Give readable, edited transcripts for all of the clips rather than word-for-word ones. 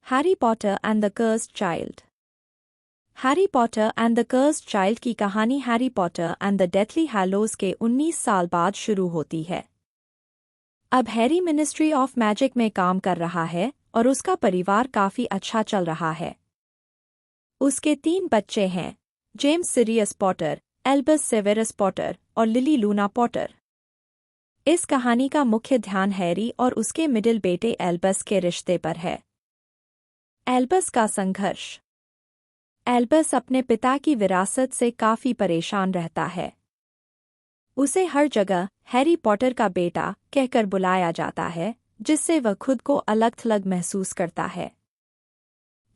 Harry Potter and the cursed child. Harry Potter and the cursed child की कहानी Harry Potter and the deathly hallows के 19 साल बाद शुरू होती है। अब हैरी मिनिस्ट्री ऑफ मैजिक में काम कर रहा है और उसका परिवार काफी अच्छा चल रहा है। उसके 3 बच्चे हैं, James serious Potter, Albus Severus Potter और लिली लूना पॉटर। इस कहानी का मुख्य ध्यान हैरी और उसके मिडिल बेटे एल्बस के रिश्ते पर है। एल्बस का संघर्ष। एल्बस अपने पिता की विरासत से काफी परेशान रहता है। उसे हर जगह हैरी पॉटर का बेटा कहकर बुलाया जाता है, जिससे वह खुद को अलग-थलग महसूस करता है।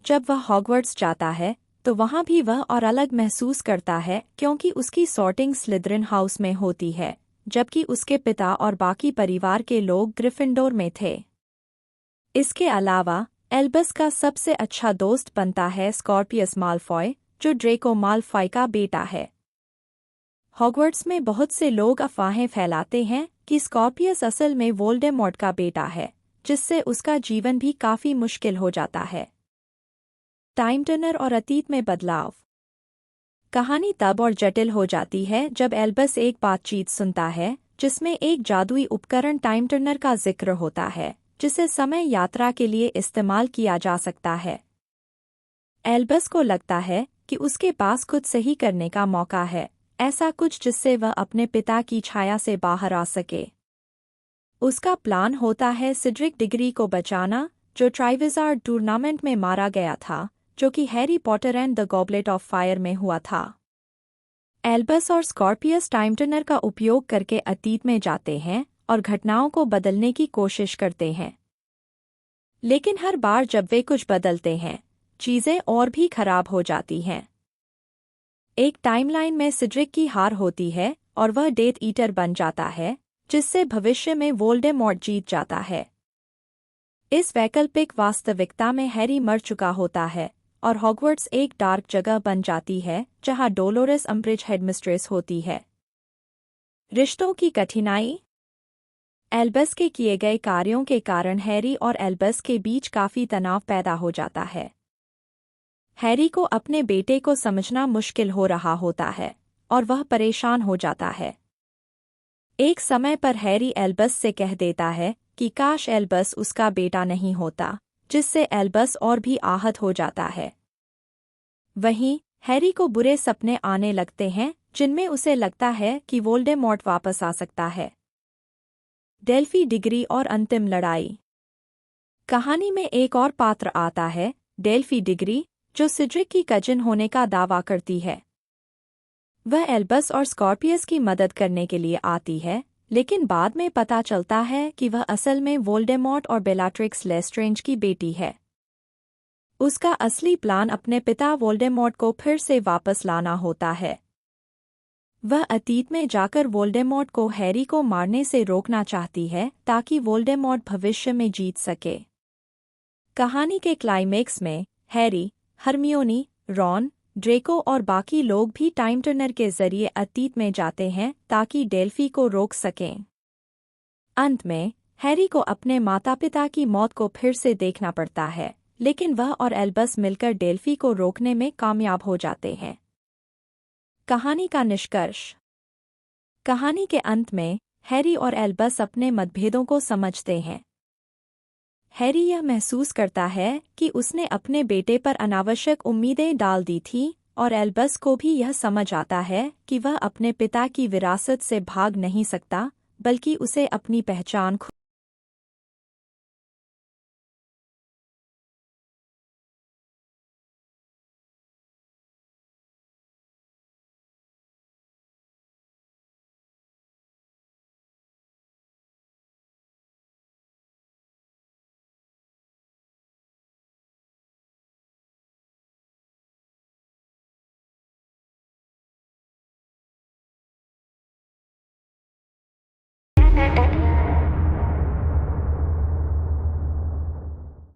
जब वह हॉगवर्ट्स जाता है तो वहां भी वह और अलग महसूस करता है, क्योंकि उसकी सॉर्टिंग स्लिदरिन हाउस में होती है, जबकि उसके पिता और बाकी परिवार के लोग ग्रिफिंडोर में थे। इसके अलावा एल्बस का सबसे अच्छा दोस्त बनता है स्कॉर्पियस माल्फॉय, जो ड्रेको माल्फॉय का बेटा है। हॉगवर्ट्स में बहुत से लोग अफवाहें फैलाते हैं कि स्कॉर्पियस असल में वोल्डेमॉर्ट का बेटा है, जिससे उसका जीवन भी काफी मुश्किल हो जाता है। टाइम टर्नर और अतीत में बदलाव। कहानी तब और जटिल हो जाती है जब एल्बस एक बातचीत सुनता है जिसमें एक जादुई उपकरण टाइम टर्नर का जिक्र होता है, जिसे समय यात्रा के लिए इस्तेमाल किया जा सकता है। एल्बस को लगता है कि उसके पास कुछ सही करने का मौका है, ऐसा कुछ जिससे वह अपने पिता की छाया से बाहर आ सके। उसका प्लान होता है सिड्रिक डिग्री को बचाना, जो ट्राइविज़ार्ड टूर्नामेंट में मारा गया था, जो कि Harry Potter and the goblet of fire में हुआ था। एल्बस और स्कॉर्पियस टाइम टर्नर का उपयोग करके अतीत में जाते हैं और घटनाओं को बदलने की कोशिश करते हैं। लेकिन हर बार जब वे कुछ बदलते हैं, चीजें और भी खराब हो जाती हैं। एक टाइमलाइन में सिड्रिक की हार होती है और वह डेथ ईटर बन जाता है, जिससे भविष्य में वोल्डेमॉर्ट जीत जाता है। इस वैकल्पिक वास्तविकता में हैरी मर चुका होता है और हॉगवर्ट्स एक डार्क जगह बन जाती है जहां डोलोरेस अम्ब्रिज हेडमिस्ट्रेस होती है। रिश्तों की कठिनाई। एल्बस के किए गए कार्यों के कारण हैरी और एल्बस के बीच काफी तनाव पैदा हो जाता है। हैरी को अपने बेटे को समझना मुश्किल हो रहा होता है और वह परेशान हो जाता है। एक समय पर हैरी एल्बस से कह देता है कि काश एल्बस उसका बेटा नहीं होता, जिससे एल्बस और भी आहत हो जाता है। वहीं हैरी को बुरे सपने आने लगते हैं, जिनमें उसे लगता है कि वोल्डेमॉर्ट वापस आ सकता है। डेल्फी डिग्री और अंतिम लड़ाई। कहानी में एक और पात्र आता है, डेल्फी डिग्री, जो सिड्रिक की कजिन होने का दावा करती है। वह एल्बस और स्कॉर्पियस की मदद करने के लिए आती है, लेकिन बाद में पता चलता है कि वह असल में वोल्डेमॉर्ट और बेलाट्रिक्स लेस्ट्रेंज की बेटी है। उसका असली प्लान अपने पिता वोल्डेमॉर्ट को फिर से वापस लाना होता है। वह अतीत में जाकर वोल्डेमॉर्ट को हैरी को मारने से रोकना चाहती है, ताकि वोल्डेमॉर्ट भविष्य में जीत सके। कहानी के क्लाइमेक्स में हैरी, हरमियोनी, रॉन, ड्रेको और बाकी लोग भी टाइम टर्नर के जरिए अतीत में जाते हैं ताकि डेल्फी को रोक सकें। अंत में हैरी को अपने माता-पिता की मौत को फिर से देखना पड़ता है, लेकिन वह और एल्बस मिलकर डेल्फी को रोकने में कामयाब हो जाते हैं। कहानी का निष्कर्ष। कहानी के अंत में हैरी और एल्बस अपने मतभेदों को समझते हैं। हैरी यह महसूस करता है कि उसने अपने बेटे पर अनावश्यक उम्मीदें डाल दी थीं, और एल्बस को भी यह समझ आता है कि वह अपने पिता की विरासत से भाग नहीं सकता, बल्कि उसे अपनी पहचान